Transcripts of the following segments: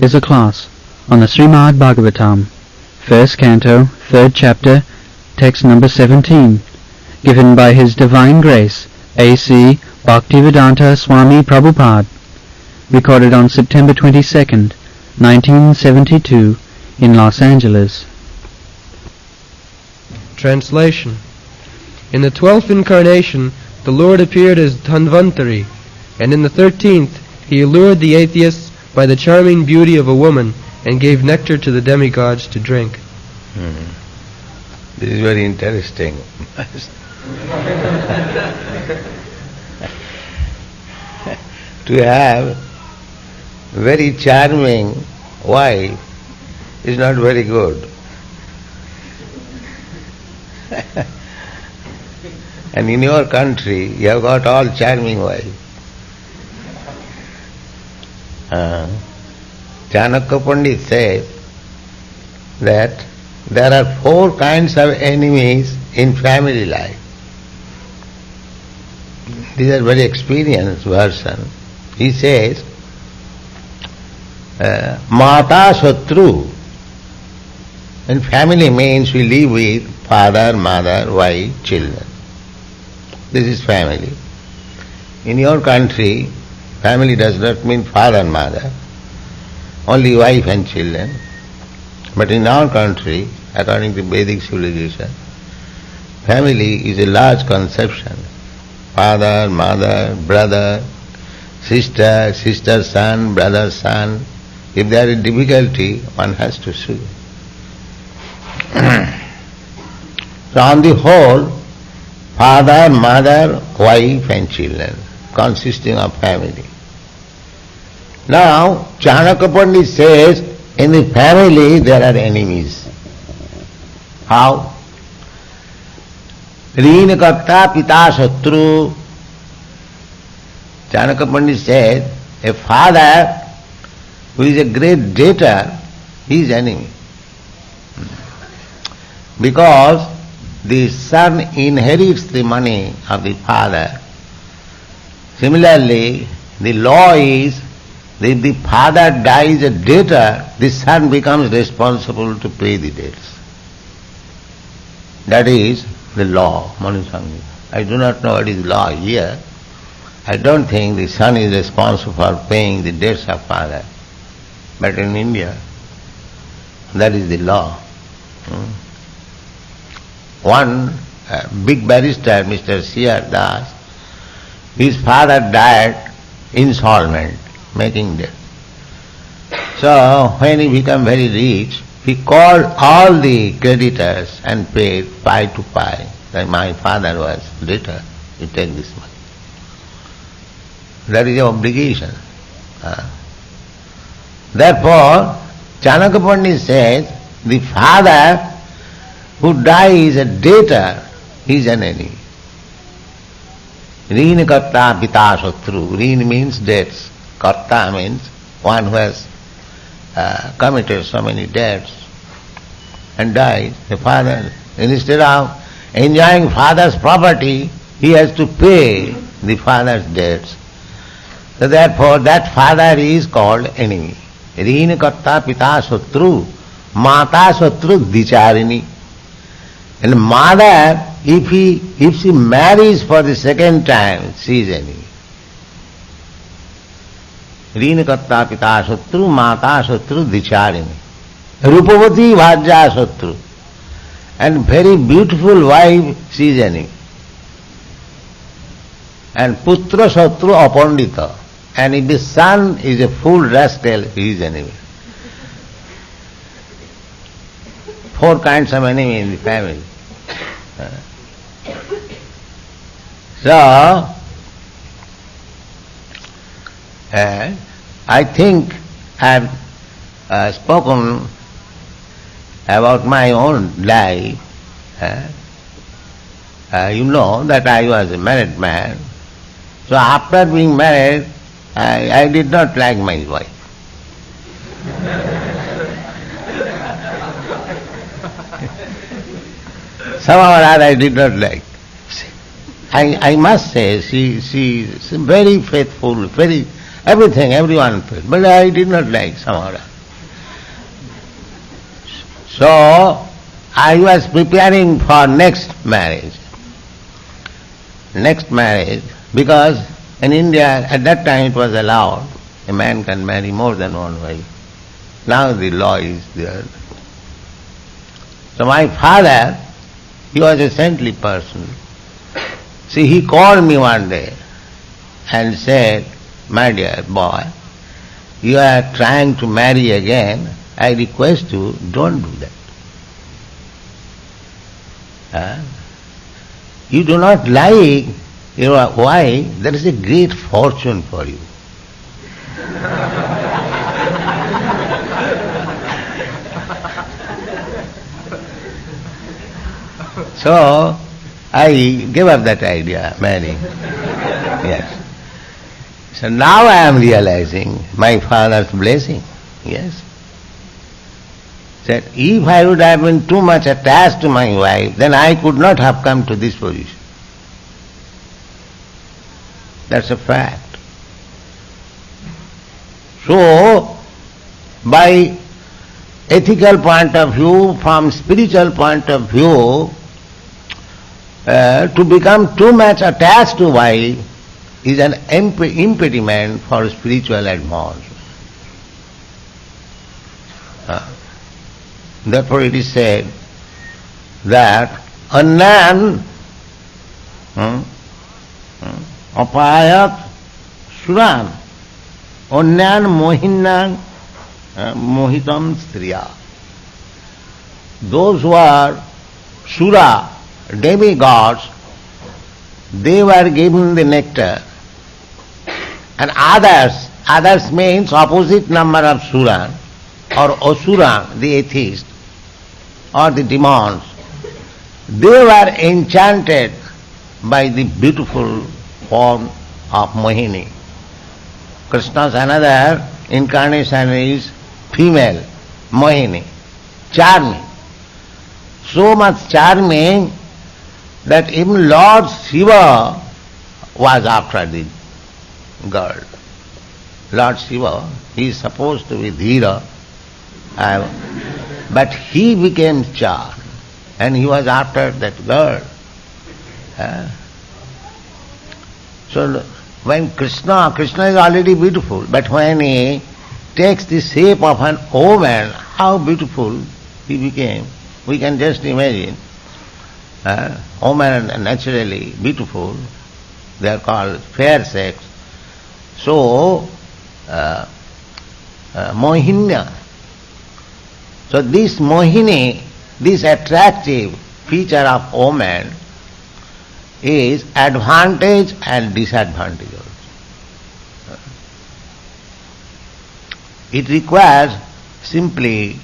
is a class on the Srimad Bhagavatam, first canto, third chapter, text number 17, given by His Divine Grace, A.C. Bhaktivedanta Swami Prabhupada, recorded on September 22nd, 1972, in Los Angeles. Translation. In the 12th incarnation, the Lord appeared as Dhanvantari, and in the 13th, He allured the atheists by the charming beauty of a woman and gave nectar to the demigods to drink. This is very interesting. To have very charming wife is not very good. And in your country, you have got all charming wives. Chanakya Pandit says that there are 4 kinds of enemies in family life. These are very experienced version. He says, Mata Shatru. And family means we live with father, mother, wife, children. This is family. In your country, family does not mean father and mother, only wife and children. But in our country, according to Vedic civilization, family is a large conception. Father, mother, brother, sister, sister's son, brother's son. If there is difficulty, one has to sue. So on the whole, father, mother, wife and children, consisting of family. Now, Chanakya Pandit says, in the family there are enemies. How? Rinakarta pita shatru. Chanakya Pandit says, a father who is a great debtor, he is enemy. Because the son inherits the money of the father. Similarly, the law is that if the father dies a debtor, the son becomes responsible to pay the debts. That is the law, Manusangi. I do not know what is law here. I don't think the son is responsible for paying the debts of father. But in India, that is the law. One big barrister, Mr. C.R. Das, his father died insolvent, making debt. So when he became very rich, he called all the creditors and paid 5 to 5. That my father was debtor, you take this money. That is your obligation. Therefore, Chanakya Pandit says, the father who dies a debtor, he is an enemy. Rina karta pita shatru. Rin means debts. Karta means one who has committed so many debts and dies. The father, instead of enjoying father's property, he has to pay the father's debts. So therefore that father is called enemy. Rina karta pita shatru. Mata shatru dicharini. And mother, if she marries for the second time, she is enemy. Rina karta pita shatru, mata shatru, dicharini. Rupavati bhajya shatru. And very beautiful wife, she is enemy. And putra shatru apandita. And if the son is a fool rascal, he is enemy. 4 kinds of enemy in the family. So, I think I have spoken about my own life. You know that I was a married man. So after being married, I did not like my wife. Somehow or other I did not like. I must say she is very faithful, very everything, everyone faithful. But I did not like somehow or other. So I was preparing for next marriage. Because in India at that time it was allowed, a man can marry more than one wife. Now the law is there. So my father, he was a saintly person. See, he called me one day and said, "My dear boy, you are trying to marry again. I request you, don't do that. You do not like your wife, there is a great fortune for you." So I gave up that idea, marrying. Yes. So now I am realizing my father's blessing. Yes. Said, if I would have been too much attached to my wife, then I could not have come to this position. That's a fact. So, by ethical point of view, from spiritual point of view, to become too much attached to wife is an impediment for spiritual advancement. Therefore it is said that Annan apayat suran Annan mohinnan mohitam striya. Those who are sura, demigods, they were given the nectar, and others means opposite number of sura or asura, the atheist, or the demons. They were enchanted by the beautiful form of Mohini. Krishna's another incarnation is female, Mohini, charming. So much charming that even Lord Shiva was after the girl. Lord Shiva, he is supposed to be Dhira, but he became charmed and he was after that girl. So when Krishna is already beautiful, but when he takes the shape of an woman, how beautiful he became. We can just imagine. Women are naturally beautiful, they are called fair sex. So, Mohinya. So this Mohini, this attractive feature of woman is advantage and disadvantage also. It requires simply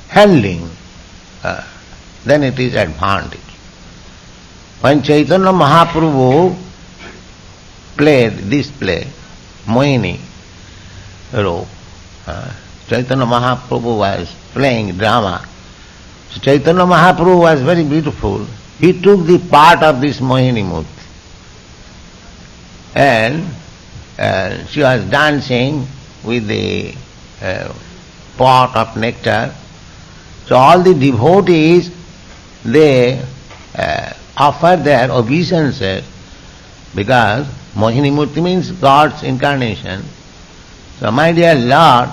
handling, then it is advantage. When Chaitanya Mahaprabhu played this play, Mohini role, Chaitanya Mahaprabhu was playing drama. So Chaitanya Mahaprabhu was very beautiful. He took the part of this Mohini Murti. And she was dancing with the pot of nectar. So all the devotees, they offer their obeisances, because Mohini Murti means God's incarnation. So my dear Lord,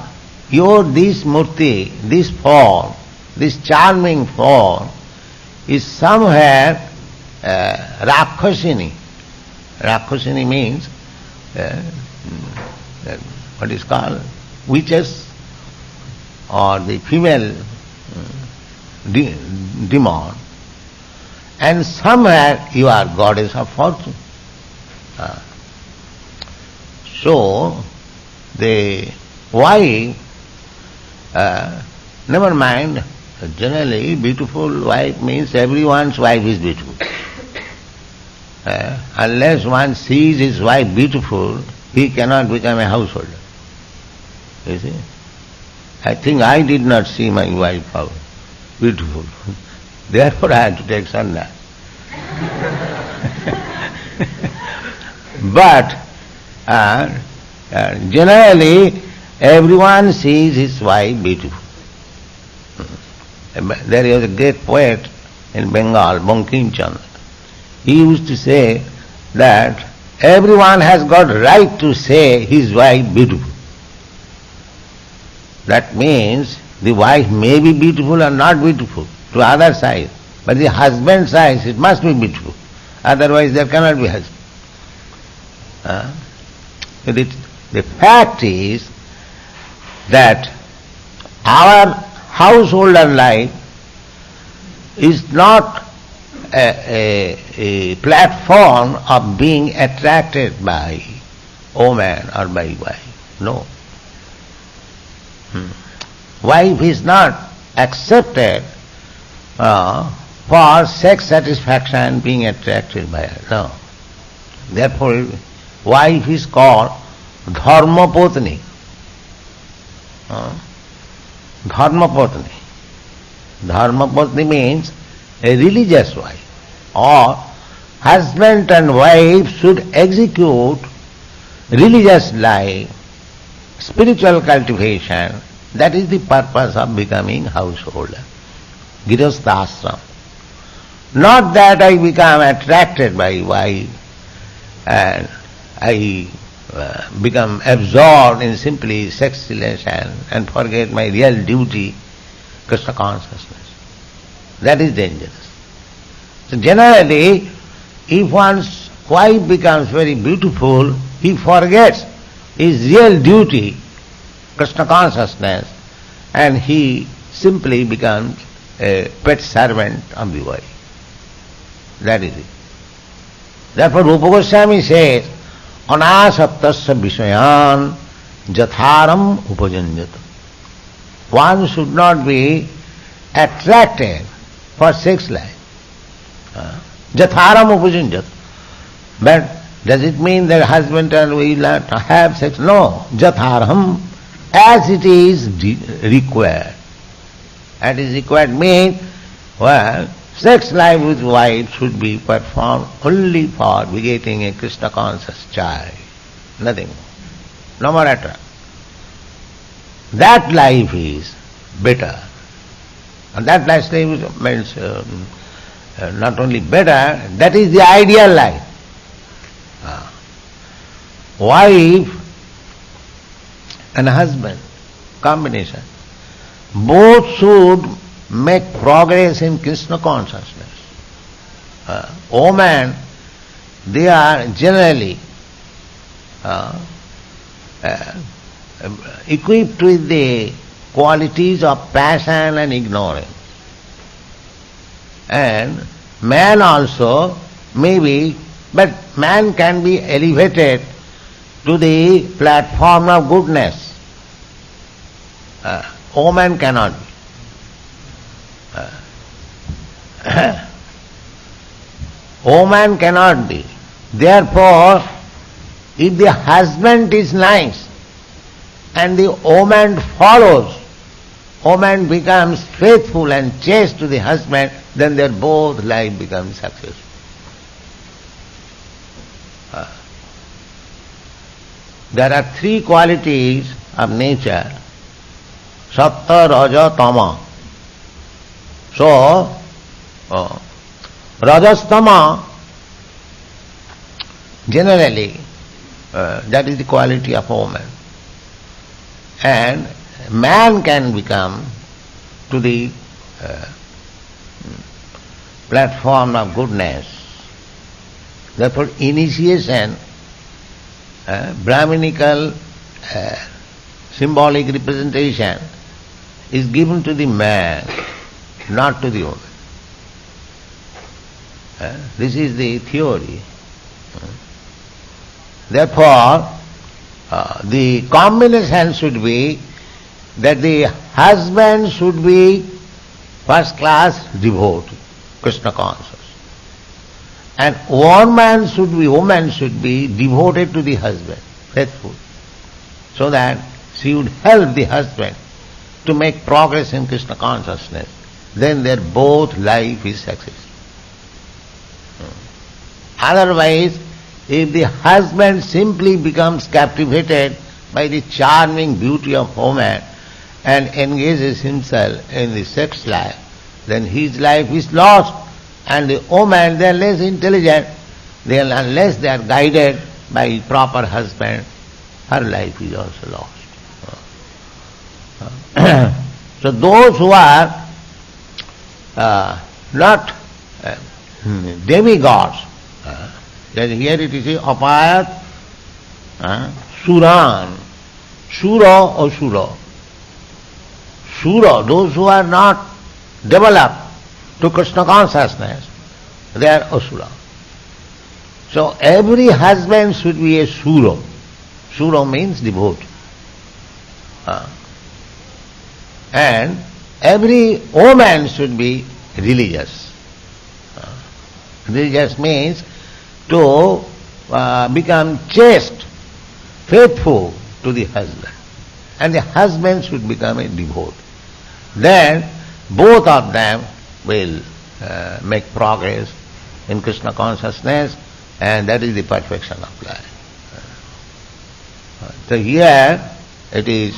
this Murti, this form, this charming form is somewhere Rakshasini. Rakshasini means what is called witches or the female demon, and somewhere you are goddess of fortune. So the wife, never mind, generally beautiful wife means everyone's wife is beautiful. Unless one sees his wife beautiful, he cannot become a householder. You see? I think I did not see my wife beautiful. Therefore I had to take sannyas. But generally everyone sees his wife beautiful. There is a great poet in Bengal, Bankim Chandra. He used to say that everyone has got right to say his wife beautiful. That means the wife may be beautiful or not beautiful to other side, but the husband's eyes it must be beautiful. Otherwise there cannot be husband. The fact is that our householder life is not a platform of being attracted by woman or by wife. No. Wife is not accepted for sex satisfaction being attracted by her. No. Therefore, wife is called dharmapatni. Dharmapatni. Dharmapatni means a religious wife. Or husband and wife should execute religious life, spiritual cultivation. That is the purpose of becoming householder. Girihastha ashram. Not that I become attracted by wife and I become absorbed in simply sex relation and forget my real duty, Krishna consciousness. That is dangerous. So generally, if one's wife becomes very beautiful, he forgets his real duty, Krishna consciousness, and he simply becomes a pet servant of the wife. That is it. Therefore Rupa Goswami says, anasaptasya vishayan jatharam upajanjata. One should not be attracted for sex life. Jatharam upajanjata. But does it mean that husband and wife will have sex? No. Jatharam, as it is required. As is required means, well, sex life with wife should be performed only for begetting a Krishna conscious child. Nothing more. No more attraction. That life is better. And that life means not only better, that is the ideal life. Wife and husband, combination, both should make progress in Krishna consciousness. Women, they are generally equipped with the qualities of passion and ignorance. And man also may be, but man can be elevated to the platform of goodness. Woman cannot be. Woman cannot be. Therefore, if the husband is nice and the woman follows, woman becomes faithful and chaste to the husband, then their both life becomes successful. There are three qualities of nature, sattva, raja, tama. So, rajastama, generally, that is the quality of a woman. And man can become to the platform of goodness. Therefore, initiation, Brahminical symbolic representation is given to the man, not to the woman. This is the theory. Therefore, the combination should be that the husband should be first class devotee, Krishna conscious. And woman should be devoted to the husband, faithful, so that she would help the husband to make progress in Krishna consciousness. Then their both life is successful. Otherwise, if the husband simply becomes captivated by the charming beauty of woman and engages himself in the sex life, then his life is lost. And the woman, they are less intelligent. Unless they are guided by a proper husband, her life is also lost. So those who are not demigods, here it is apayat suran, sura or sura. Sura, those who are not developed to Krishna consciousness, they are asura. So every husband should be a sura. Sura means devotee. And every woman should be religious. Religious means to become chaste, faithful to the husband. And the husband should become a devotee. Then both of them will make progress in Krishna consciousness, and that is the perfection of life. So here it is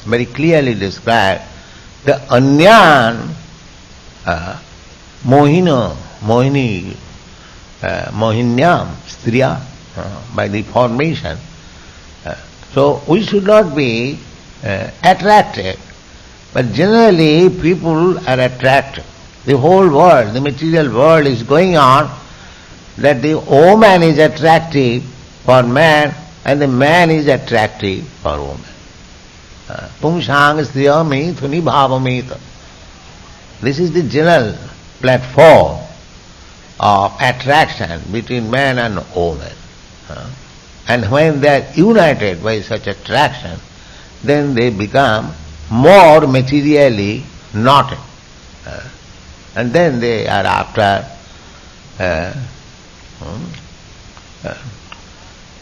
very clearly described the anyan mohinyam striya by the formation. So we should not be attracted, but generally people are attracted. The whole world, the material world is going on that the woman is attractive for man and the man is attractive for woman. Pumsang striya mithuni bhavamita. This is the general platform of attraction between man and woman. And when they are united by such attraction, then they become more materially knotted. And then they are after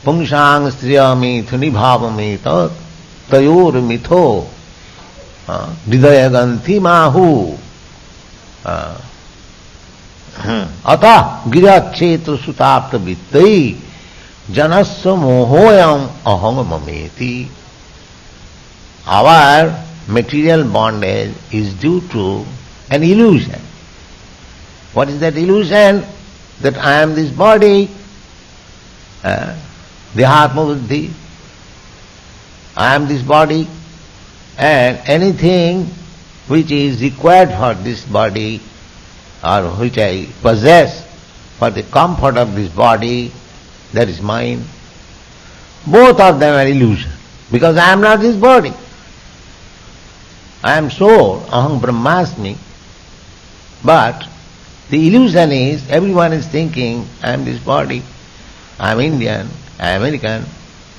Pungsang striyami thuni bhavamita tayor mitho vidayaganti mahu ata girachetru sutapta vittai janasya mohoyam aham mameti. Our material bondage is due to an illusion. What is that illusion? That I am this body, Dehatma buddhi, I am this body, and anything which is required for this body or which I possess for the comfort of this body, that is mine. Both of them are illusion, because I am not this body. I am soul, aham brahmasmi, but the illusion is, everyone is thinking, I am this body, I am Indian, I am American,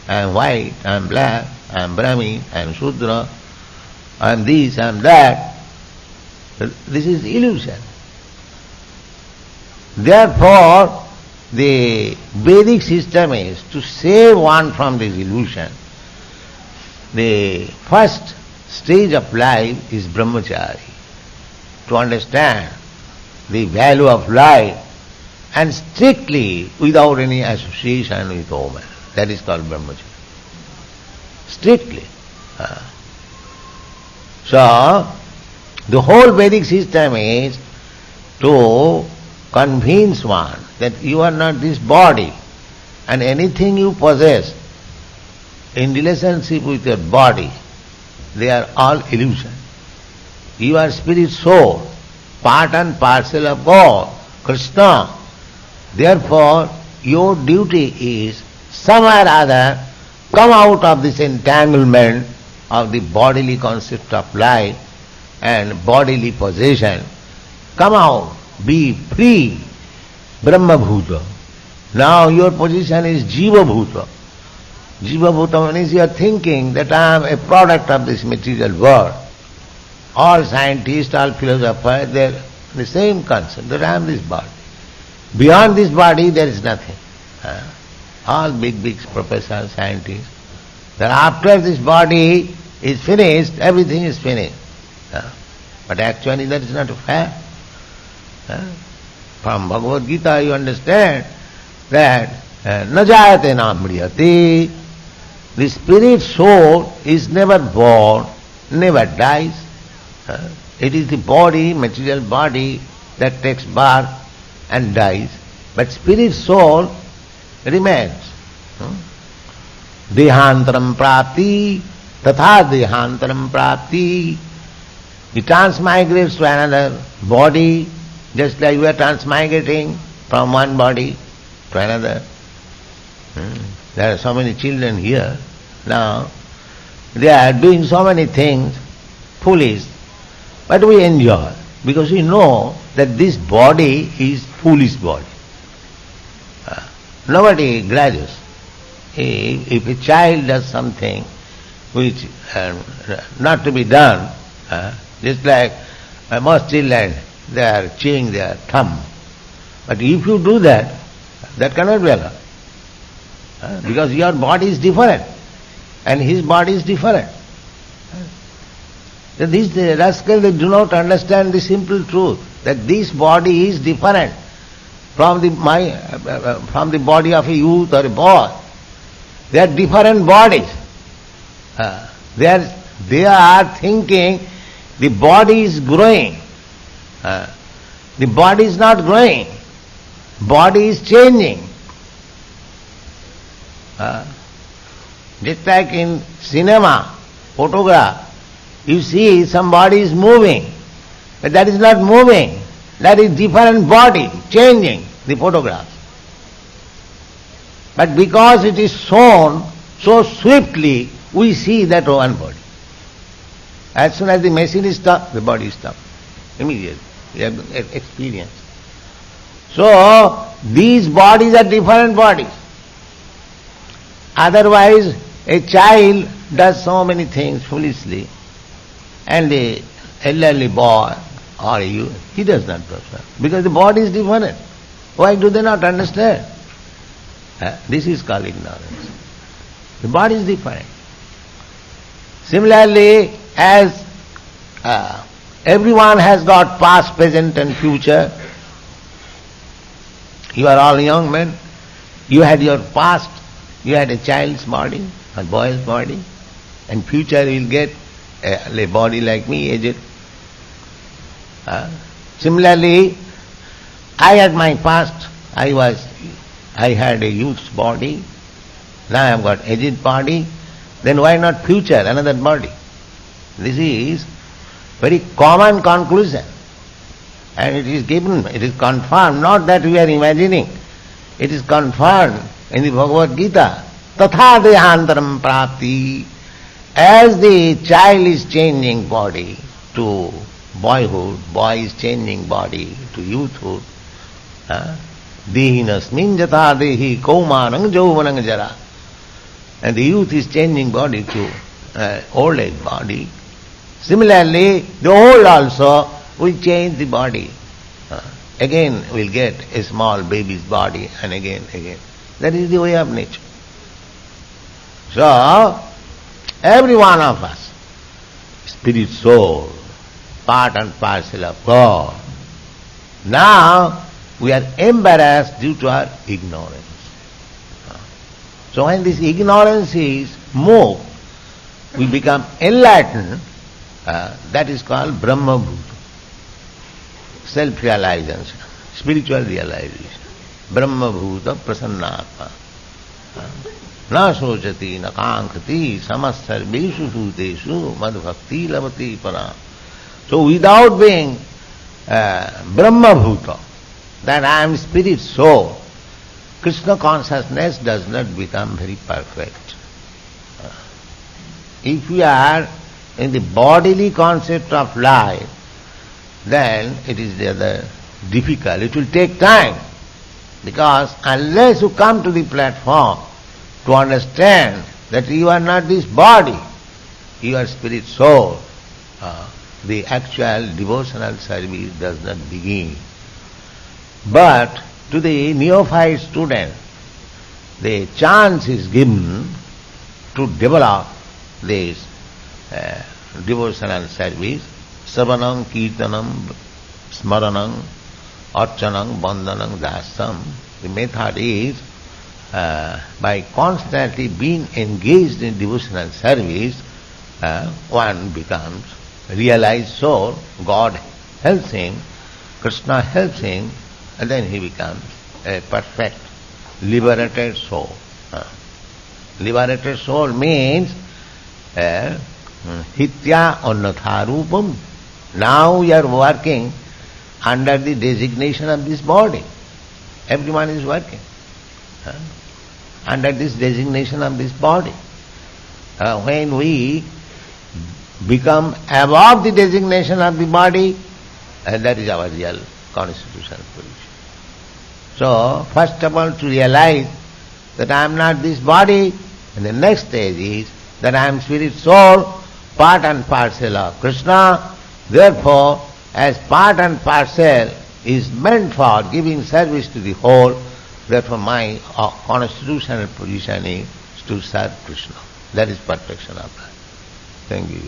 I am white, I am black, I am Brahmin, I am Shudra, I am this, I am that. This is illusion. Therefore, the Vedic system is to save one from this illusion. The first stage of life is brahmachari, to understand the value of life and strictly without any association with woman. That is called brahmacharya. Strictly. So, the whole Vedic system is to convince one that you are not this body, and anything you possess in relationship with your body, they are all illusion. You are spirit soul, part and parcel of God, Krishna. Therefore, your duty is somewhere or other come out of this entanglement of the bodily concept of life and bodily possession. Come out, be free, Brahma Bhuta. Now your position is Jiva Bhuta. Jiva Bhuta means you are thinking that I am a product of this material world. All scientists, all philosophers, they are the same concept, that I am this body. Beyond this body there is nothing. All big professors, scientists, that after this body is finished, everything is finished. But actually that is not a fact. From Bhagavad Gita you understand that na jayate na mriyate. The spirit soul is never born, never dies. it is the body, material body, that takes birth and dies, but spirit soul remains. Dehantaram prapti, tatha dehantaram prapti. It transmigrates to another body, just like we are transmigrating from one body to another. There are so many children here now. They are doing so many things, foolish, but we enjoy because we know that this body is foolish body. Nobody grudges. If a child does something which not to be done, just like most children, they are chewing their thumb. But if you do that, that cannot be allowed. Because your body is different and his body is different. These rascals, they do not understand the simple truth that this body is different from the body of a youth or a boy. They are different bodies. They are thinking the body is growing. The body is not growing. Body is changing. Just like in cinema, photograph, you see some body is moving, but that is not moving. That is different body, changing the photograph. But because it is shown so swiftly, we see that one body. As soon as the machine is stopped, the body is stopped. Immediately. We have experience. So, these bodies are different bodies. Otherwise, a child does so many things foolishly, and the elderly boy or you, he does not do so. Because the body is different. Why do they not understand? This is called ignorance. The body is different. Similarly, as everyone has got past, present and future, you are all young men, you had your past, you had a child's body, a boy's body, and future you will get a body like me, aged. Similarly, I had my past, I had a youth's body, now I have got aged body, then why not future, another body? This is very common conclusion. And it is given, it is confirmed, not that we are imagining. It is confirmed in the Bhagavad Gita. Tatha dehantaram prapti. As the child is changing body to boyhood, boy is changing body to youthhood. Dehinasmin jatha dehi kaumanang jauvanang jara. And the youth is changing body to old age body. Similarly, the old also will change the body. Again we'll get a small baby's body and again. That is the way of nature. So, every one of us, spirit soul, part and parcel of God. Now, we are embarrassed due to our ignorance. So when this ignorance is moved, we become enlightened, that is called Brahma Bhuta. Self-realization, spiritual realization. Brahma Bhuta Prasannatma. Na sochati, na kankhati, samasarveshu bhuteshu, madhbhakti lavati para. So without being Brahma Bhuta, that I am spirit soul, Krishna consciousness does not become very perfect. If we are in the bodily concept of life, then it is rather difficult. It will take time. Because unless you come to the platform to understand that you are not this body, you are spirit soul, the actual devotional service does not begin. But to the neophyte student, the chance is given to develop this devotional service, Savanam, Kirtanam, Smaranam, Archanam, Bandhanam, Dasam. The method is by constantly being engaged in devotional service, one becomes realized soul, God helps him, Krishna helps him, and then he becomes a perfect liberated soul. Liberated soul means hitya annatha rupam. Now you are working under the designation of this body. Everyone is working under this designation of this body. When we become above the designation of the body, that is our real constitutional position. So, first of all, to realize that I am not this body, and the next stage is that I am spirit soul, part and parcel of Krishna. Therefore, as part and parcel is meant for giving service to the whole, therefore my constitutional position is to serve Krishna. That is perfection of life. Thank you.